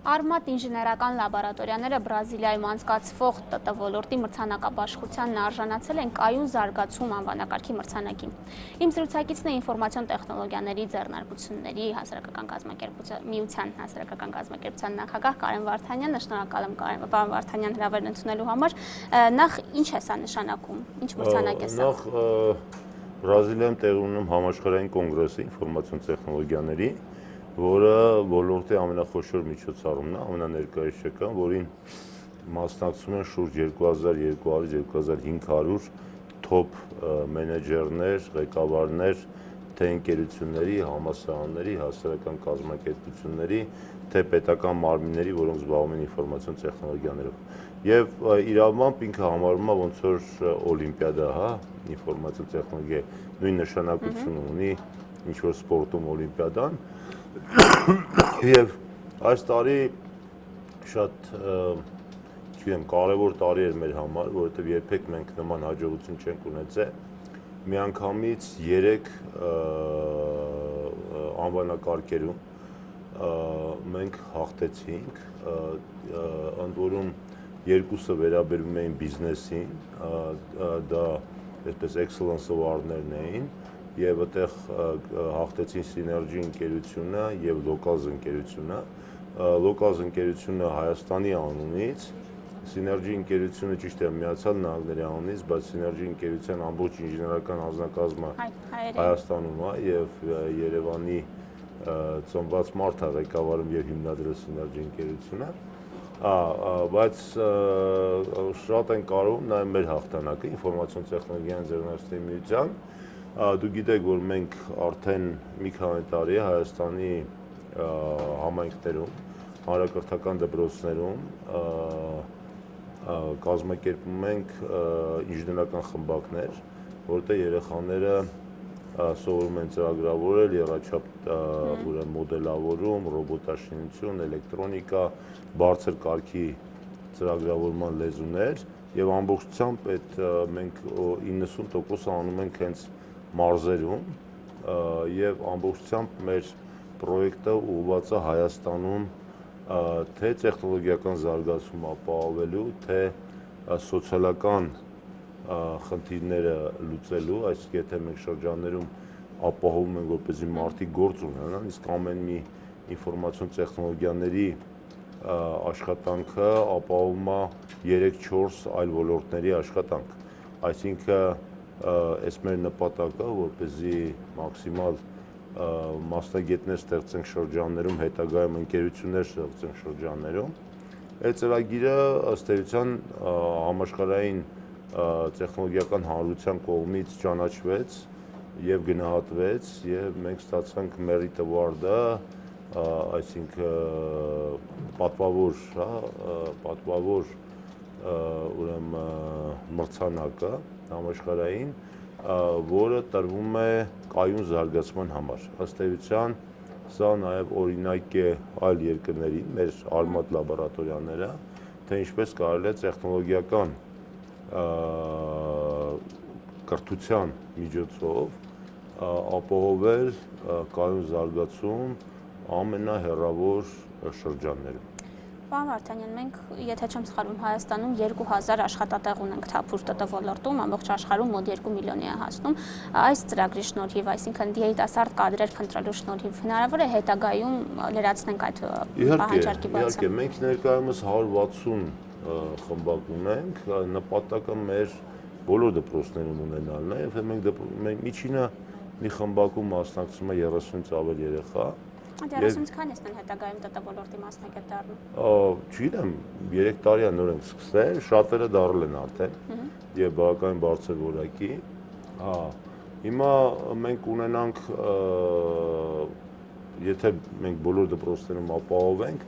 Արմատ ինժեներական լաբորատորիաները Բրազիլիայում անցկացվող ՏՏ ոլորտի մրցանակաբաշխությանն արժանացել են կայուն զարգացում անվանակարգի մրցանակին։ Իմ զրուցակիցն է ինֆորմացիոն տեխնոլոգիաների ձեռնարկությունների միության հասարակական կազմակերպության նախագահ Կարեն Վարդանյանը։ Շնորհակալ եմ պարոն Վարդանյան հրավերն ընդունելու համար։ Նախ ինչ է սա նշանակում, ինչ մրցանակ է սա։ Նախ Բրազիլիայում տեղի ունենում համաշխարհային կոնգրեսը ինֆորմացիոն տեխնոլոգիաների, որը ոլորտի ամենախոշոր միջոցառումն է, ամենաներկայացական, որին մասնակցում են շուրջ 2200-2500 թոփ մենեջերներ, ղեկավարներ, թե ընկերությունների, համալսարանների, հասարակական կազմակերպությունների, թե պետական մարմինների, որոնք զբաղվում են ինֆորմացիոն տեխնոլոգիաներով։ Եվ իրավամբ ինքը համարվում է ոնց որ օլիմպիադա, ինֆորմացիոն տեխնոլոգիա նույն նշանակությունը ունի, ինչ որ սպորտում օլիմպիադան։ Եվ այս տարի շատ կարևոր տարի էր մեր համար, որովհետև երբեք մենք նման հաջողություն չենք ունեցել։ Միանգամից 3 անվանակարգերում մենք հաղթեցինք, ընդ որում երկուսը վերաբերում էին բիզնեսին, դա այսպես excellence award-ներն էին, եւ այդտեղ հաղթեցին Synergy ընկերությունը եւ Locals ընկերությունը։ Locals ընկերությունը Հայաստանի անունից, Synergy ընկերությունը ճիշտ է Միացյալ Նահանգների անունից, բայց Synergy ընկերության ամբողջ ինժեներական անձնակազմը Հայաստանում է եւ Երևանի ծնված մարդ է ղեկավարում եւ հիմնադրել Synergy ընկերությունը։ Բայց շատ են կարողում նաեւ մեր հաղթանակը ինֆորմացիոն տեխնոլոգիաների ձեռնարկությունների միության։ Դու գիտեք, որ մենք արդեն մի քանի տարի Հայաստանի համայնքներում, հանրակրթական դպրոցներում կազմակերպում ենք ինժեներական խմբակներ, որտեղ երեխաները սովորում են ծրագրավորել, եռաչափ մոդելավորում, ռոբոտաշինություն, էլեկտրոնիկա, բարձր կարգի ծրագրավորման լեզուներ եւ ամբողջությամբ այդ մենք 90% անում ենք հենց մարզերում եւ ամբողջությամբ մեր պրոյեկտը ուղղված է Հայաստանում թե տեխնոլոգիական զարգացում ապահովելու, թե սոցիալական խնդիրները լուծելու, այսինքն եթե մենք շրջաններում ապահովում ենք, որպեսզի մարդիկ գործ ունենան, իսկ ամեն մի ինֆորմացիոն տեխնոլոգիաների աշխատանքը ապահովում է 3-4 այլ ոլորտների աշխատանք, այսինքն այս մեր նպատակը, որպեսզի մաքսիմալ մասնագետներ ստեղծենք շրջաններում, հետագայում ընկերություններ ստեղծենք շրջաններում։ Այդ ծրագիրը ըստ էության համաշխարհային տեխնոլոգիական հանրության կողմից ճանաչվեց եւ գնահատվեց եւ մենք ստացանք Merit Award-ը, այսինքն պատվավոր ուրեմն մրցանակը համաշխարհային, որը տրվում է կայուն զարգացման համար։ Ըստ էության սա նաեւ օրինակ է այլ երկրների, մեր Արմատ լաբորատորիաները, թե ինչպես կարելի է տեխնոլոգիական կրթության միջոցով ապահովել կայուն զարգացում ամենահեռավոր շրջաններում։ Պարոն Վարդանյան, մենք, եթե չեմ սխալվում, Հայաստանում 2000 աշխատատեղ ունենք թափուր ՏՏ ոլորտում, ամբողջ աշխարհում մոտ 2 միլիոնի է հասնում։ Այս ծրագրի շնորհիվ, այսինքն երիտասարդ կադրեր փնտրելու շնորհիվ հնարավոր է հետագայում լրացնենք այդ պահանջարկի բացը։ Իհարկե, մենք ներկայումս 160 խմբակ ունենք, նպատակը մեր բոլոր դպրոցներում ունենալն է, եւ մենք միջինը մի խմբակում մասնակցում է 30-ից ավել երեխա։ 30-ից քանիսն են հետագայում ՏՏ ոլորտի մասնակից դառնում։ Չգիտեմ, 3 տարի է նոր ենք սկսել, շատերը դառել են արդեն եւ բավականին բարձր որակի։ Հիմա մենք ունենանք, եթե մենք բոլոր դպրոցներում ապահովենք,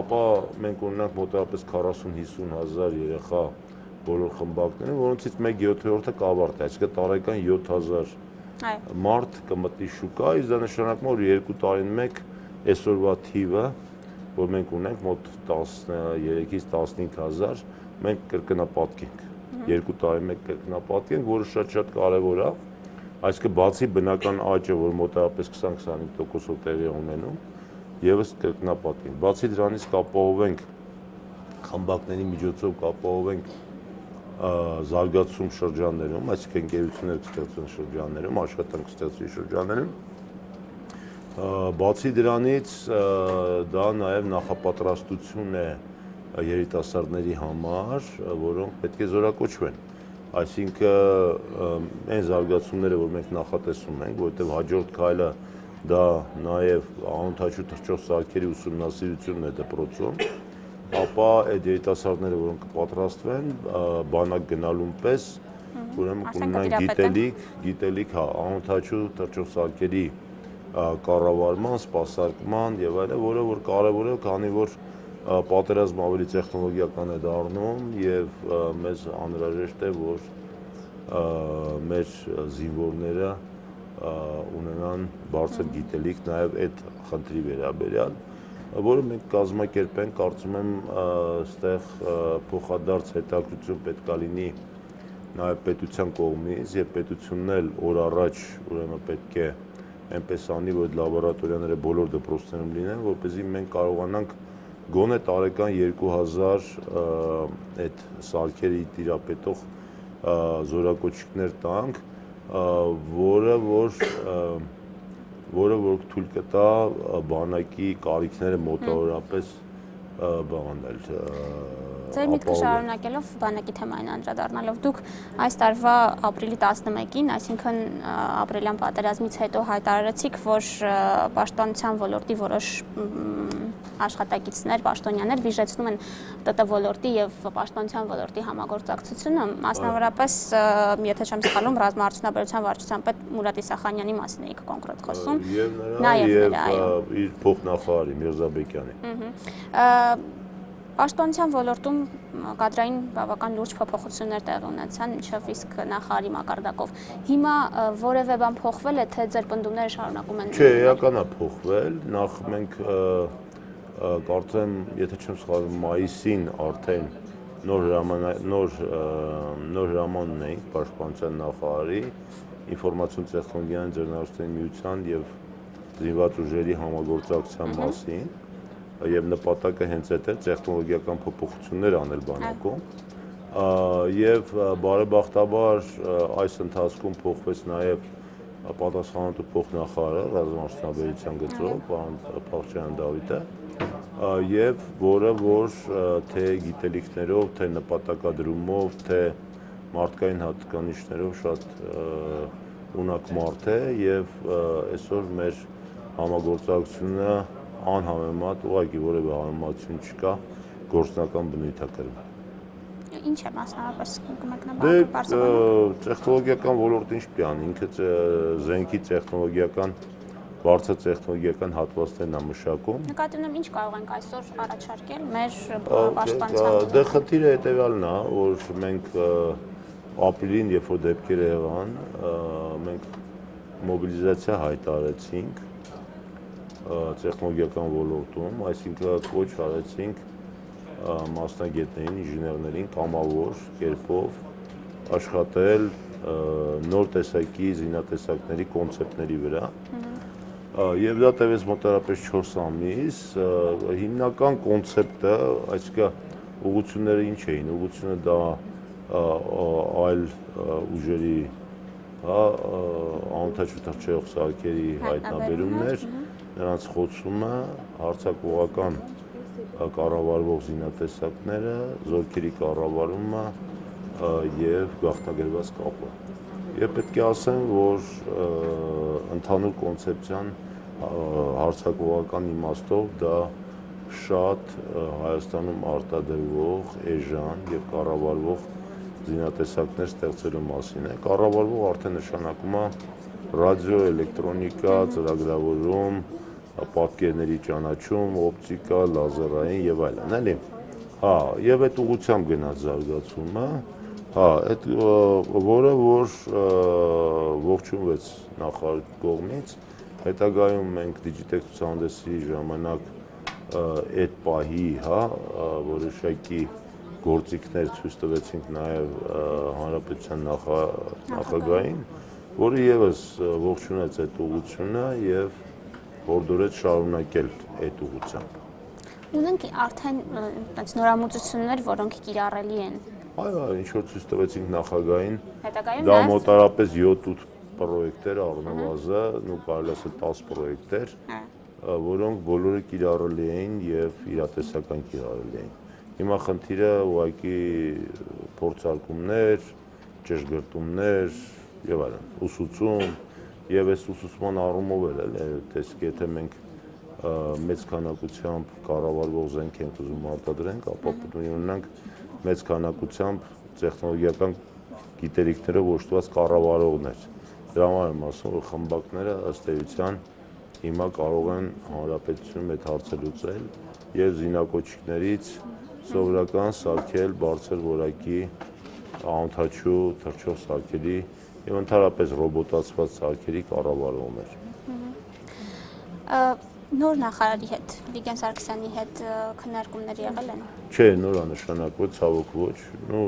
ապա մենք ունենանք մոտավորապես 40-50 հազար երեխա բոլոր խմբակներում, որոնցից 1/7-ը կավարտ է, այսինքն տարեկան 7000 մարդ կմտնի շուկա, իսկ դա նշանակում է, որ 2 տարին մեկ այսօրվա թիվը, որ մենք ունենք մոտ 13-ից 15 հազար, մենք կրկնապատկենք, 2 տարի մեկ կրկնապատկենք, որը շատ կարևոր է, այսինքն բացի բնական աճը, որ մոտավորապես 20-25%-ով տեղի ունենում, եւս կրկնապատկենք։ Բացի դրանից կապահովենք խմբակների միջոցով կապահովենք զարգացում շրջաններում, այսինքն ընկերություններ կստեղծվեն շրջաններում, աշխատանք կստեղծվի շրջաններում։ Բացի դրանից դա նաև նախապատրաստություն է երիտասարդների համար, որոնք պետք է զորակոչվեն։ Այսինքն այն զարգացումները, որ մենք նախատեսում ենք, որովհետև հաջորդ քայլը դա նաև անօդաչու թռչող սարքերի ուսումնասիրությունն է դպրոցում, ապա այդ երիտասարդները, որոնք կպատրաստվեն, բանակ գնալուն պես, ուրեմն կունենան գիտելիք, անօդաչու թռչող սարքերի կառավարման, սպասարկման եւ այլն, որը որ կարեւոր է, քանի որ պատերազմը ավելի տեխնոլոգիական է դառնում եւ մեզ անհրաժեշտ է, որ մեր զինվորները ունենան բարձր գիտելիք նաեւ այդ խնդրի վերաբերյալ, որը մենք կազմակերպենք, կարծում եմ, այստեղ փոխադարձ հետաքրքրություն պետք է լինի նաեւ պետության կողմից եւ պետությունն էլ օր առաջ ուրեմն պետք է այնպես անի, որ լաբորատորիաները բոլոր դպրոցներում լինեն, որպեսզի մենք կարողանանք գոնե տարեկան 2000 այդ սարքերի տիրապետող զորակոչիկներ տանք, որը որ թույլ կտա բանակի կարիքները մոտավորապես բաղանել։ Ձեր միտքը շարունակելով բանակի թեմային անդրադառնալով, դուք այս տարվա ապրիլի 11-ին, այսինքն ապրիլյան պատերազմից հետո հայտարարեցիք, որ պաշտպանության ոլորտի որոշ աշխատակիցներ, պաշտոնյաներ վիժեցնում են ՏՏ ոլորտի եւ պաշտպանության ոլորտի համագործակցությունը, մասնավորապես, եթե չեմ սխալվում, ռազմաարդյունաբերության վարչության պետ Մուրադ Իսախանյանի մասին էիք կոնկրետ խոսում։ Եվ նրա եւ իր փոխնախարարի Միրզաբեկյանի։ Պաշտպանության ոլորտում կադրային բավական լուրջ փոփոխություններ տեղի ունեցան մինչև իսկ նախարարի մակարդակով։ Հիմա որևէ բան փոխվել է, թե ձեր պնդումները շարունակում են։ Չէ, էական է փոխվել։ Նախ մենք կարծեմ, եթե չեմ սխալվում, մայիսին արդեն նոր հրաման ունեինք պաշտպանության նախարարի, ինֆորմացիոն տեխնոլոգիաների ձեռնարկության միության եւ զինված ուժերի համագործակցության մասին։ Եվ նպատակը հենց այդ է տեխնոլոգիական փոփոխություններ անել բանակում եւ բարեբախտաբար այս ընթացքում փոխվեց նաեւ պատասխանատու փոխնախարարը ռազմաարդյունաբերության գծով պարոն Փախչյան Դավիթը եւ որը որ թե գիտելիքներով, թե նպատակադրումով, թե մարդկային հատկանիշներով շատ ունակ մարդ է եւ այսօր մեր համագործակցությունը անհամեմատ ուղղակի որևէ համեմատություն չկա գործնական բնույթ է կրում։ Ինչ է մասնավորապես կմեկնաբանեք բարձրաբանում։ Տեխնոլոգիական ոլորտը ինչ պիտի անի, ինքը զենքի տեխնոլոգիական բարձր տեխնոլոգիական հատվածներն է մշակում։ Նկատի ունեմ, ինչ կարող ենք այսօր առաջարկել մեր պաշտպանության։ Դե խնդիրը հետեւյալն է, որ մենք ապրիլին, երբ որ դեպքերը եղան, մենք մոբիլիզացիա հայտարարեցինք տեխնոլոգիական ոլորտում, այսինքն կոչ արեցինք մասնագետներին, ինժեներներին կամավոր կերպով աշխատել նոր տեսակի զինատեսակների կոնցեպտների վրա եւ դա տևեց մոտավորապես 4 ամիս, հիմնական կոնցեպտը, այսինքն ուղղությունները ինչ էին, ուղղությունը դա այլ ուժերի անօդաչու թռչող սարքերի հայտնաբերումներ, նրանց խոցումը, հարձակողական կառավարվող զինատեսակները, զորքերի կառավարումը եւ գաղթագրված կապը։ Եվ պետք է ասեմ, որ ընդհանուր կոնցեպցիան հարձակողական իմաստով դա շատ Հայաստանում արտադրվող, էժան եւ կառավարվող զինատեսակներ ստեղծելու մասին է։ Կառավարվող արդեն նշանակում է ռադիո, էլեկտրոնիկա, ծրագրավորում, պատկերների ճանաչում, օպտիկա, լազերային եւ այլն, էլի։ Հա, եւ այդ ուղղությամբ գնաց զարգացումը, հա, այդ որը որ ողջունվեց նախարար կողմից, հետագայում մենք Digitech ցուցահանդեսի ժամանակ այդ պահի, հա, որոշակի գործիքներ ցույց տվեցինք նաեւ հանրապետության նախագահին, որը եւս ողջունեց այդ ուղղությունը եւ հորդորեց շարունակել այդ ուղղությամբ։ Ունենք արդեն այնպես նորամուծություններ, որոնք կիրառելի են։ Այո, ինչ որ ցույց տվեցինք նախագահին, Հետագայում դա նաև մոտարապես 7-8 պրոյեկտեր առնվազն, ու կարելի ասել 10 պրոյեկտեր, որոնք բոլորը կիրառելի էին եւ իրատեսական կիրառելի էին։ Հիմա խնդիրը ուղղակի փորձարկումներ, ճշգրտումներ եւ այլն, ուսուցում եւ այս ուսուցման առումով էլ տեսք, եթե մենք մեծ քանակությամբ կառավարվող զենք ենք ուզում արտադրենք, ապա պետք է ունենանք մեծ քանակությամբ տեխնոլոգիական գիտելիքներով օժտված կառավարողներ։ Դրա համար եմ ասում, որ խմբակները ըստ էության հիմա կարող են հանրապետությունում այդ հարցը լուծել եւ զինակոչիկներից սովորական սարքել բարձր որակի անօդաչու թռչող սարքերի եւ ընդհանրապես ռոբոտացված սարքերի կառավարողներ։ Նոր նախարարի հետ, Վիգեն Սարգսյանի հետ քննարկումներ եղել են։ Չէ, նորա նշանակվեց, ցավոք ոչ, ու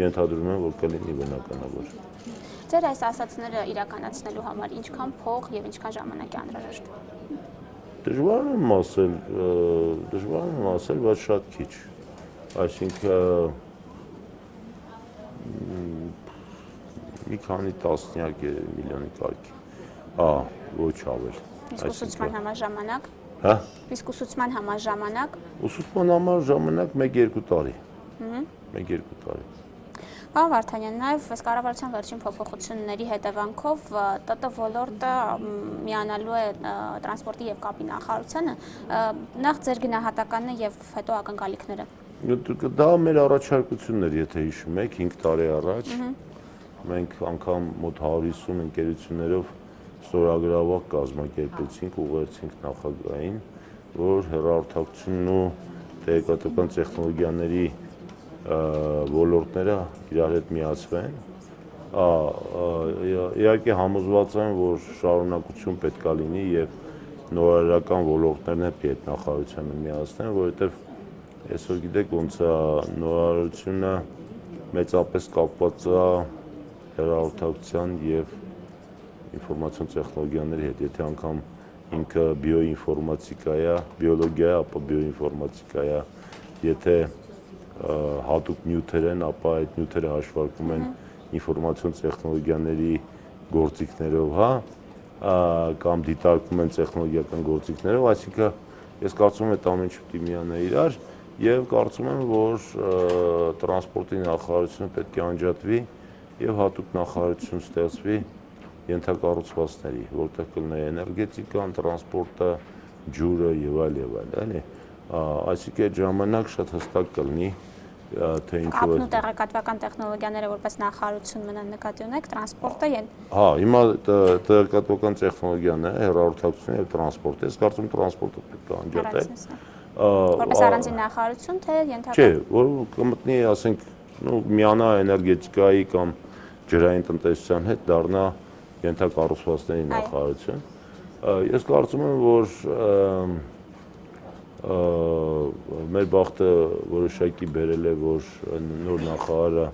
ենթադրում եմ, որ կլինի բնականաբար։ Ձեր այս ասացները իրականացնելու համար ինչքան փող եւ ինչքան ժամանակ է անհրաժեշտ։ Դժվար եմ ասել, բայց շատ քիչ։ Այսինքն մի քանի տասնյակ միլիոնի կարգի։ Ոչ ավել։ Իսկ ուսուցման համար ժամանակ։ Հա։ Իսկ ուսուցման համար ժամանակ։ Ուսուցման համար ժամանակ 1-2 տարի։ 1-2 տարի։ Պարոն Վարդանյան, նաև ըստ կառավարության վերջին փոփոխությունների հետևանքով ՏՏ ոլորտը միանալու է տրանսպորտի եւ կապի նախարարությանը, նախ ձեր գնահատականն եւ հետո ակնկալիքները։ Դա մեր առաջարկությունն էր, եթե հիշում եք, 5 տարի առաջ մենք անգամ մոտ 150 ընկերություններով ստորագրավախ կազմակերպեցինք, ուղղեցինք նախագահին, որ հեռահաղորդակցությունն ու տեղեկատվական տեխնոլոգիաների ոլորտները իրար հետ միացվեն։ Իհարկե համոզված եմ, որ շարունակություն պետք է լինի եւ նորարարական ոլորտներն էլ պետք է նախարարությանը միացնեն, որովհետեւ այսօր գիտեք ոնց է նորարարությունը մեծապես կապված է հեռահաղորդակցության եւ ինֆորմացիոն տեխնոլոգիաների հետ, եթե անգամ ինքը բիոինֆորմատիկա է, բիոլոգիա է, ապա բիոինֆորմատիկա է, եթե հատուկ նյութեր են, ապա այդ նյութերը հաշվարկում են ինֆորմացիոն տեխնոլոգիաների գործիքներով, հա, կամ դիտարկում են տեխնոլոգիական գործիքներով, այսինքն ես կարծում եմ այդ ամեն ինչը պետք է միանա իրար եւ կարծում եմ, որ տրանսպորտի նախարարությունը պետք է անջատվի եւ հատուկ նախարարություն ստեղծվի ենթակառուցվածքների, որտեղ կլինի էներգետիկան, տրանսպորտը, ջուրը եւ այլ, էլի։ Այսինքն այդ ժամանակ շատ հստակ կլինի, թե ինչու է։ Կապն ու տեղեկատվական տեխնոլոգիաները որպես նախարարություն մնան նկատի ունեք, տրանսպորտը եւ։ Հա, հիմա տեղեկատվական տեխնոլոգիաները, հեռահաղորդակցությունը եւ տրանսպորտը, ես կարծում եմ տրանսպորտը պետք է անջատել։ Որպես առանձին նախարարություն, թե ենթակա։ Չէ, որ կմտնի, ասենք, միանա էներգետիկայի կամ ջրային տնտեսության հետ դառնա ենթակառուցվածքների նախարարություն։ Ես կարծում եմ, որ մեր բախտը որոշակի բերել է, որ նոր նախարարը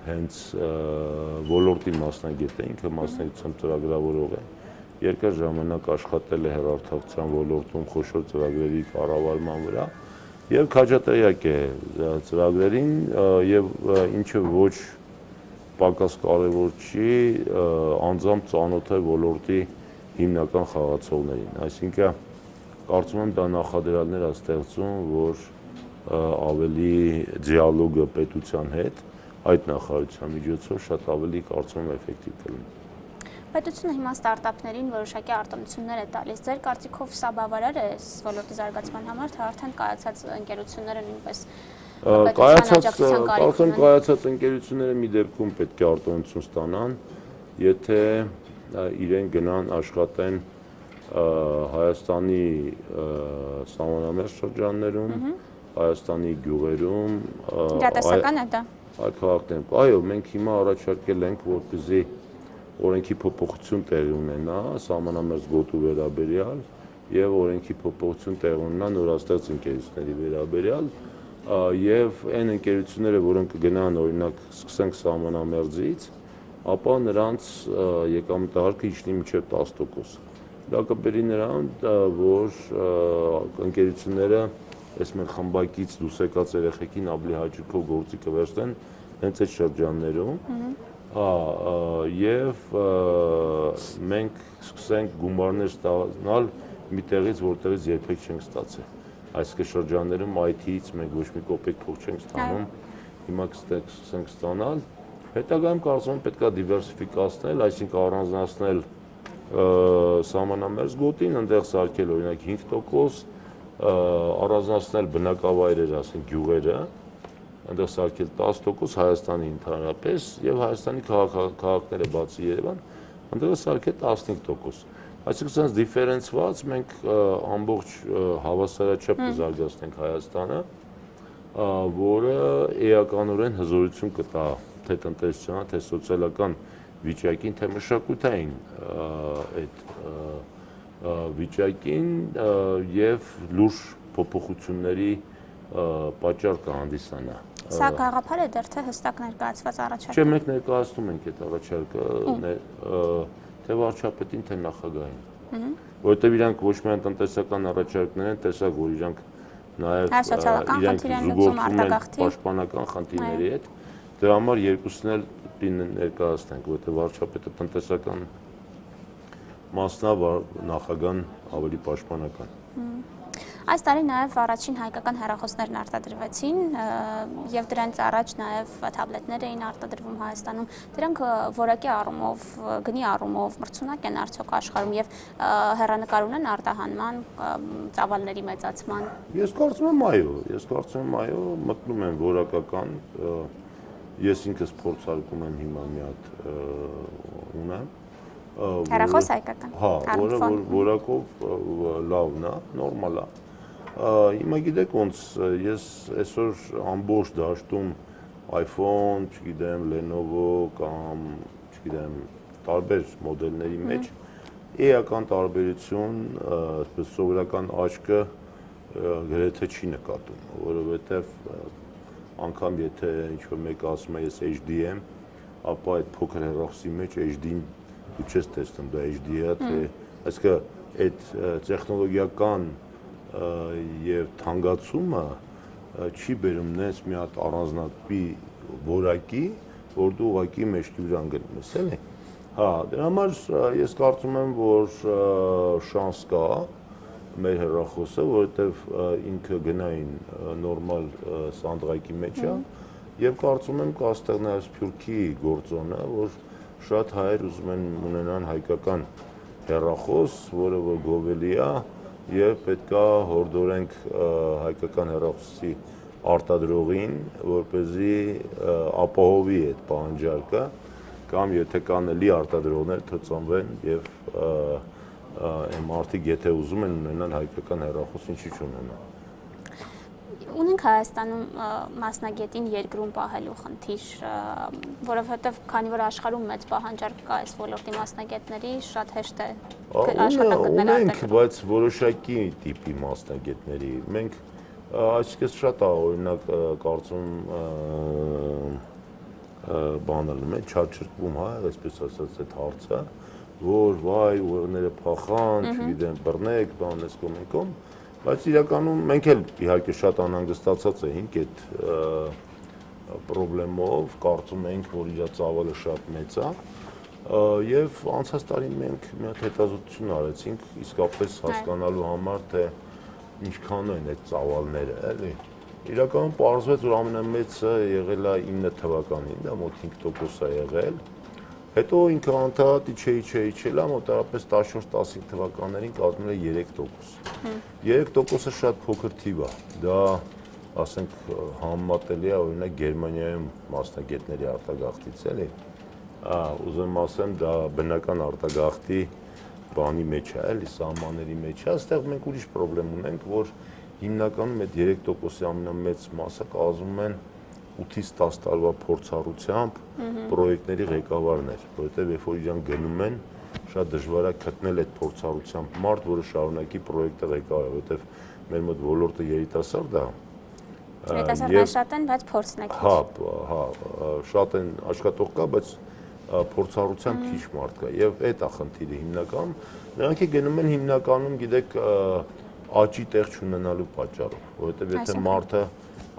հենց ոլորտի մասնագետ է, ինքը մասնագիտությամբ ծրագրավորող է, երկար ժամանակ աշխատել է հեռահաղորդակցության ոլորտում խոշոր ծրագրերի կառավարման վրա եւ քաջատեղյակ է ծրագրերին եւ ինչը ոչ պակաս կարևոր չի, անձամբ ծանոթ է ոլորտի հիմնական խաղացողներին, այսինքն կարծում եմ դա նախադրյալներ է ստեղծում, որ ավելի դիալոգը պետության հետ այդ նախարարության միջոցով շատ ավելի կարծում եմ էֆեկտիվ կլինի։ Պետությունը հիմա ստարտափներին որոշակի արտոնություններ է տալիս։ Ձեր կարծիքով սա բավարար է ոլորտի զարգացման համար, թե արդեն կայացած ընկերությունները նույնպես կայացած ընկերությունները մի դեպքում պետք է արտոնություն ստանան, եթե իրեն գնան աշխատեն Հայաստանի սահմանամերձ շրջաններում, Հայաստանի գյուղերում, իրատեսական է դա։ Այդ քաղաքներում։ Այո, մենք հիմա առաջարկել ենք, որպեսզի օրենքի փոփոխություն տեղի ունենա սահմանամերձ գոտու վերաբերյալ եւ օրենքի փոփոխություն տեղի ունենա նորաստեղծ ընկերությունների վերաբերյալ եւ այն ընկերությունները, որոնք կգնան օրինակ սկսենք սահմանամերձից, ապա նրանց եկամտահարկը իջնի մինչեւ 10%։ Դա կբերի նրան, որ ընկերությունները այս մեր խմբակից դուրս եկած երեխեքին ավելի հաճույքով գործի կվերցնեն հենց այդ շրջաններում, եւ մենք սկսենք գումարներ ստանալ մի տեղից, որտեղից երբեք չենք ստացել։ Այսինքն շրջաններում IT-ից մենք ոչ մի կոպեկ փող չենք ստանում, հիմա կսկսենք ստանալ։ Հետագայում կարծում եմ պետք է դիվերսիֆիկացնել, այսինքն առանձնացնել սահմանամերձ գոտին, այնտեղ սարքել օրինակ 5%, առանձնացնել բնակավայրերը, ասենք գյուղերը, այնտեղ սարքել 10%, Հայաստանի ընդհանրապես եւ Հայաստանի քաղաքները բացի Երևան, այնտեղ սարքել 15%։ Այսինքն sense դիֆերենցված մենք ամբողջ հավասարաչափ կզարգացնենք Հայաստանը, որը էականորեն հզորություն կտա թե տնտեսության, թե սոցիալական վիճակին, թե մշակութային այդ վիճակին եւ լուրջ փոփոխությունների պատճառ կհանդիսանա։ Սա գաղափար է դեռ թե հստակ ներկայացված առաջարկ։ Չէ, մենք ներկայացնում ենք այդ առաջարկը թե վարչապետին, թե նախագահին։ Որովհետեւ իրանք ոչ միայն տնտեսական առաջարկներ են, տեսակ որ իրանք նաեւ իրանք զուգորդում են պաշտպանական խնդիրների հետ։ Դրա համար երկուսն էլ ներկայացնենք, որովհետեւ վարչապետը տնտեսական մասնա, նախագահան ավելի պաշտպանական։ Այս տարի նաև առաջին հայկական հեռախոսներն արտադրվեցին եւ դրանց առաջ նաև թաբլետներ էին արտադրվում Հայաստանում։ Դրանք որակի առումով, գնի առումով մրցունակ են արդյոք աշխարհում եւ հեռանկար ունեն արտահանման, ծավալների մեծացման։ Ես կարծում եմ այո, մտնում են որակական։ Ես ինքս փորձարկում եմ հիմա մի հատ ունեմ։ Հեռախոս հայկական։ Հա, որը որակով լավն է, նորմալ է։ Հիմա գիտեք ոնց ես այսօր ամբողջ դաշտում iPhone, չգիտեմ, Lenovo կամ չգիտեմ, տարբեր մոդելների մեջ էական տարբերություն, այսպես սովորական աչքը գրեթե չի նկատում, որովհետև անգամ եթե ինչ-որ մեկը ասում է ես HD եմ, ապա այդ փոքր հեռախոսի մեջ HD-ն դու չես տեսնում, դա HD-ը, թե այսինքն այդ տեխնոլոգիական եւ թանկացումը չի բերում նես մի հատ առանձնատիպի որակի, որ դու ուղղակի մեջքի վրա անգնում ես, էլի։ Հա, դրա համար ես կարծում եմ, որ շանս կա մեր հեռախոսը, որովհետեւ ինքը գնային նորմալ սանդղակի մեջ է եւ կարծում եմ կա այստեղ նաեւ Սփյուռքի գործոնը, որ շատ հայեր ուզում են ունենան հայկական հեռախոս, որը որ գովելի է եւ պետքա հորդորենք հայկական հեռախոսի արտադրողին, որպեսզի ապահովի այդ պահանջարկը կամ եթե կան էլի արտադրողներ թծանվեն եւ այն մարդիկ եթե ուզում են ունենալ հայկական հեռախոս, ինչի՞ չունենան։ Ունենք Հայաստանում մասնագետին երկրում պահելու խնդիր, որովհետև քանի որ աշխարհում մեծ պահանջարկ կա այս ոլորտի մասնագետների, շատ հեշտ է աշխատանքներ ունենք, բայց որոշակի տիպի մասնագետների։ Մենք այսպես շատ է, օրինակ կարծում բանալում է, չարչրկվում, հա, այսպես ասած այդ հարցը, որ վայ ուղեղները փախան, չգիտեմ, բռնեք, բան էս կոմենկոմ, բայց իրականում մենք էլ իհարկե շատ անհանգստացած էինք այդ խնդրելով, կարծում էինք, որ իր ծավալը շատ մեծ է, եւ անցած տարի մենք մի հատ հետազոտություն արեցինք, իսկապես հասկանալու համար, թե ինչքան են այդ ծավալները, էլի։ Իրականում պարզվեց, որ ամենամեծը եղել է 9 թվականին, դա մոտ 5% է եղել։ Հետո ինքը անդադար իջել է, մոտավորապես 14-15 թվականներին կազմել է 3%։ 3%-ը շատ փոքր թիվ է։ Դա, ասենք, համեմատելի է օրինակ Գերմանիայում մասնագետների արտագաղթից, էլի։ Ուզում ասեմ, դա բնական արտագաղթի բանի մեջ է, էլի, սահմանների մեջ է։ Այստեղ մենք ուրիշ խնդրեմ ունենք, որ հիմնականում այդ 3%-ի ամենամեծ մասը կազմում են 8-ից 10 տարվա փորձառությամբ պրոյեկտների ղեկավարներ, որովհետև երբ որ իրան գնում են, շատ դժվար է գտնել այդ փորձառությամբ մարդ, որը շարունակի պրոյեկտը ղեկավարի, որովհետև մեր մոտ ոլորտը երիտասարդ է։ Երիտասարդներ շատ են, բայց փորձն է քիչ։ Հա, շատ են աշխատող կա, բայց փորձառությամբ քիչ մարդ կա եւ այդ է խնդիրը հիմնական նրանք գնում են հիմնականում գիտեք աճի տեղ չունենալու պատճառով որովհետեւ եթե մարդը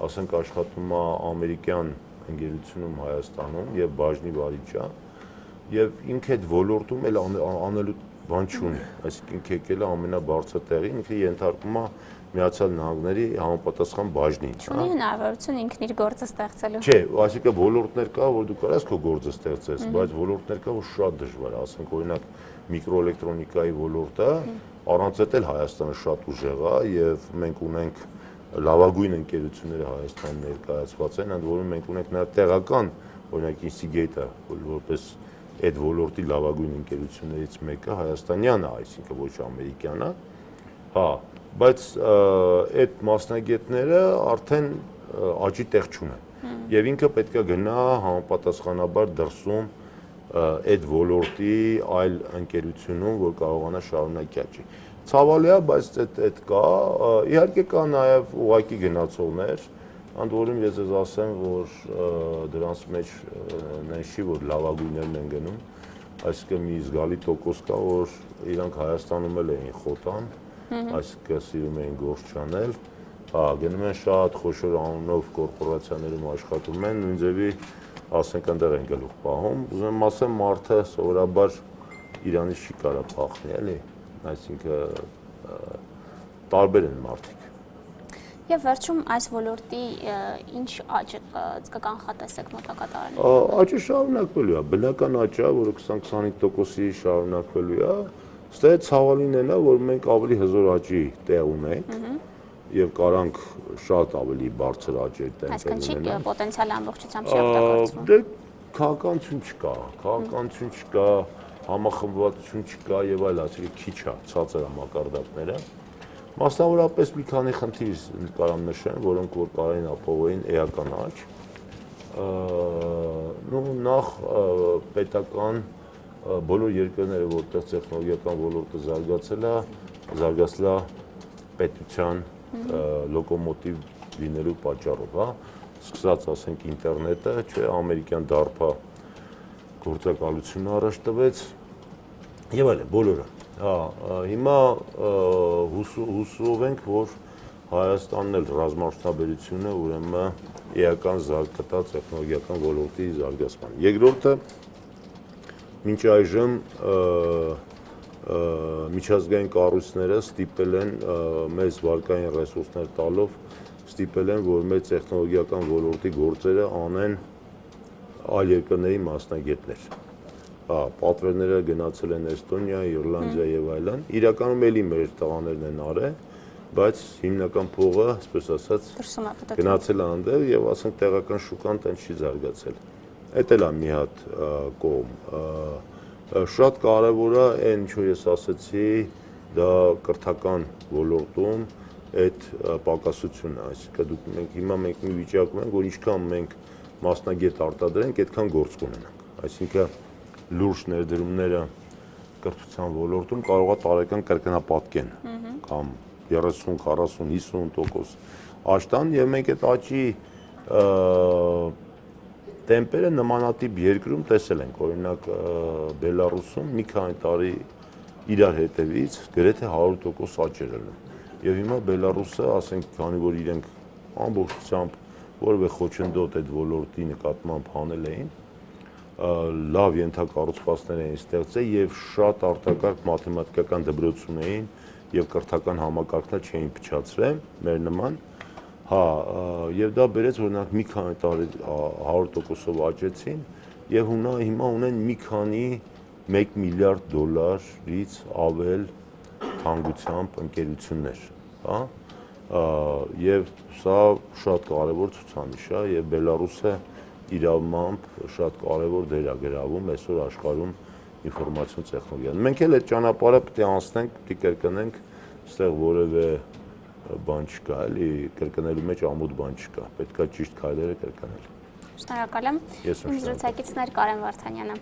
ասենք աշխատում է ամերիկյան ընկերությունում Հայաստանում եւ բաժնի վարիչ է եւ ինքը այդ ոլորտում էլ անելու բան չունի այսինքն ինքը եկել է ամենաբարձր տեղին ինքը ենթարկում է Միացյալ Նահանգների համապատասխան բաժնին ունի հնարավորություն ինքն իր գործը ստեղծելու Չէ, այսինքն ոլորտներ կա, որ դու կարաս քո գործը ստեղծես, բայց ոլորտներ կա, որ շատ դժվար է, ասենք օրինակ միկրոէլեկտրոնիկայի ոլորտը, առանց այդ էլ Հայաստանը շատ ուժեղ է եւ մենք ունենք լավագույն ընկերությունները Հայաստանում ներկայացված են, ընդ որում մենք ունենք նաեւ տեղական, օրինակ Instigate-ը, որպես այդ ոլորտի լավագույն ընկերություններից մեկը հայաստանյան է, այսինքն ոչ ամերիկյան է, հա, բայց այդ մասնագետները արդեն աճի տեղ չունեն եւ ինքը պետք է գնա համապատասխանաբար դրսում այդ ոլորտի այլ ընկերությունում որ կարողանա շարունակի աճի ցավալի է բայց այդ կա իհարկե կա նաեւ ուղակի գնացողներ ընդ որում ես ձեզ ասեմ որ դրանց մեջ նշի որ լավագույններն են գնում այսինքն մի զգալի տոկոս կա որ իրանք Հայաստանում էլ էին խոտան այսինքն սիրում էին գործ չանել, հա, գնում են շատ խոշոր անունով կորպորացիաներում աշխատում են, նույն ձևի, ասենք, այնտեղ են գլուխ պահում, ուզում եմ ասեմ, մարդը սովորաբար Իրանից չի կարա փախնի, էլի, այսինքն տարբեր են մարդիկ։ Եվ վերջում այս ոլորտի ինչ աճ կկանխատեսեք մոտակա տարիներին։ Աճը շարունակվելու է, բնական աճը, որը 20-25%-ի շարունակվելու է, Ստե ցավալին է նա, որ մենք ավելի հզոր աճի տեղ ունենք եւ կարանք շատ ավելի բարձր աճի տեղ ունենալ։ Այսինքն չի պոտենցիալ ամբողջությամբ չի օգտագործվում։ Դե քաղաքականություն չկա, համախմբվածություն չկա եւ այլ, ասենք քիչ է, ցածր է մակարդակները։ Մասնավորապես մի քանի խնդիր կարամ նշեմ, որոնք որ կարային ապահովեին էական աճ։ Նախ պետական բոլոր երկրները, որտեղ տեխնոլոգիական ոլորտը զարգացել է պետության լոկոմոտիվ լինելու պատճառով, հա, սկսած ասենք ինտերնետը, չէ, ամերիկյան DARPA գործակալությունը առաջ տվեց եւ այլն, բոլորը։ Հա, հիմա հուսով ենք, որ Հայաստանն էլ ռազմաարդյունաբերությունը ուրեմն էական զարգացած տեխնոլոգիական ոլորտի զարգացման։ Երկրորդը մինչ այժմ միջազգային կառույցները ստիպել են մեծ վարկային ռեսուրսներ տալով ստիպել են, որ մեր տեխնոլոգիական ոլորտի գործերը անեն այլ երկրների մասնագետներ։ Պատվերները գնացել են Էստոնիա, Իռլանդիա եւ այլն։ Իրականում էլի մեր տղաներն են արել, բայց հիմնական փողը, այսպես ասած, գնացել է այնտեղ եւ ասենք տեղական շուկան տեն չի զարգացել։ Էդ էլ է մի հատ կողմ։ Շատ կարևոր է այն, ինչ ես ասացի, դա կրթական ոլորտում այդ պակասությունը, այսինքն մենք հիմա մի վիճակում ենք, որ ինչքան մենք մասնագետ արտադրենք, այդքան գործ կունենանք։ Այսինքն լուրջ ներդրումները կրթության ոլորտում կարող է տարեկան կրկնապատկեն կամ 30, 40, 50% աճ տան եւ մենք այդ աճի տեմպերը նմանատիպ երկրում տեսել ենք, օրինակ Բելարուսում մի քանի տարի իրար հետևից գրեթե 100% աճ էր ելնում։ Եվ հիմա Բելարուսը, ասենք, քանի որ իրենք ամբողջությամբ որևէ խոչընդոտ այդ ոլորտի նկատմամբ հանել էին, լավ ենթակառուցվածքներ էին ստեղծել եւ շատ արտակարգ մաթեմատիկական դպրոցում էին եւ կրթական համակարգներ չէին փչացրել մեր նման հա եւ դա բերեց օրինակ մի քանի տարի 100%-ով աճեցին եւ հիմա ունեն մի քանի $1 միլիարդ ավել թանկությամբ ընկերություններ հա եւ սա շատ կարեւոր ցուցանիշ է եւ Բելարուսը իրավամբ շատ կարեւոր դեր է գրավում այսօր աշխարհում ինֆորմացիոն տեխնոլոգիան։ Մենք էլ այդ ճանապարհը պետք է անցնենք, պետք է կրկնենք, այստեղ որևէ բան չկա, էլի կրկնելու մեջ ամոթ բան չկա, պետք է ճիշտ քայլերը կրկնել։ Շնորհակալ եմ։ Իմ զրուցակիցն էր Կարեն Վարդանյանը։